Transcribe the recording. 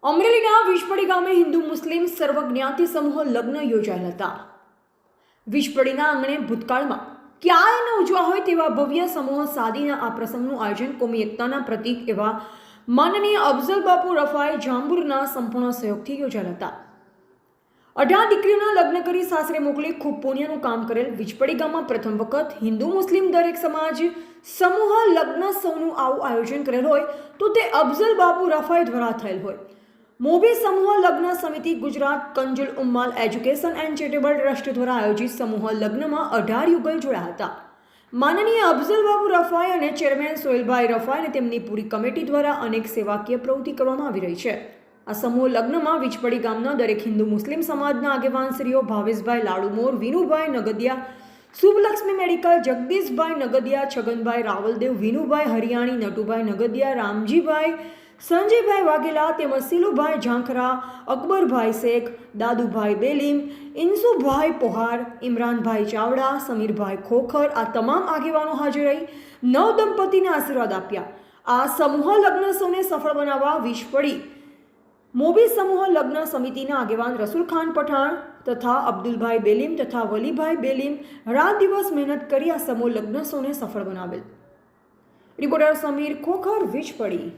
અમરેલીના વિશપડી ગામે હિન્દુ મુસ્લિમ સર્વજ્ઞાતિ સમૂહ લગ્ન યોજાયેલ હતા. વિશપડીના આંગણે ભૂતકાળમાં ક્યાંય ન ઉજવા હોય તેવા ભવ્ય સમૂહ સાદીના આ પ્રસંગનું આયોજન કોમી એકતાના પ્રતીક એવા માનનીય અફઝલ બાપુ રફાએ જાંબુરના સંપૂર્ણ સહયોગથી યોજાયેલ હતા. 18 દીકરીઓના લગ્ન કરી સાસરે મોકલી ખૂબ પુણ્યનું કામ કરેલ વિશપડી ગામમાં પ્રથમ વખત હિન્દુ મુસ્લિમ દરેક સમાજ સમૂહ લગ્ન સૌનું આવું આયોજન કરેલ હોય તો તે અફઝલ બાપુ રફાઈ દ્વારા થયેલ હોય. મોભી સમૂહ લગ્ન સમિતિ ગુજરાત કંજુલ ઉમ્માલ એજ્યુકેશન એન્ડ ચેરિટેબલ ટ્રસ્ટ દ્વારા આયોજિત સમૂહ લગ્નમાં 18 યુગલ જોડાયા હતા. માનનીય અફઝલ બાપુ રફાઈ અને ચેરમેન સોહેલભાઈ રફાઈ અને તેમની પૂરી કમિટી દ્વારા અનેક સેવાકીય પ્રવૃત્તિ કરવામાં આવી રહી છે. આ સમૂહ લગ્નમાં વિશપડી ગામના દરેક હિન્દુ મુસ્લિમ સમાજના આગેવાનશ્રીઓ ભાવેશભાઈ લાડુમોર, વિનુભાઈ નગદિયા, શુભલક્ષ્મી મેડિકલ, જગદીશભાઈ નગદિયા, છગનભાઈ રાવલદેવ, વિનુભાઈ હરિયાણી, નટુભાઈ નગદિયા, રામજીભાઈ, સંજયભાઈ વાઘેલા તેમજ સિલુભાઈ ઝાંખરા, અકબરભાઈ શેખ, દાદુભાઈ બેલીમ, ઇન્સુભાઈ પોહાર, ઇમરાનભાઈ ચાવડા, સમીરભાઈ ખોખર આ તમામ આગેવાનો હાજર રહી નવ દંપતીને આશીર્વાદ આપ્યા. આ સમૂહ લગ્ન સૌને સફળ બનાવવા વિશપડી મોભી સમૂહ લગ્ન સમિતિના આગેવાન રસુલ ખાન પઠાણ તથા અબ્દુલભાઈ બેલીમ તથા વલીભાઈ બેલીમ રાત દિવસ મહેનત કરી આ સમૂહ લગ્ન સૌને સફળ બનાવેલ. રિપોર્ટર સમીર ખોખર, વિશપડી.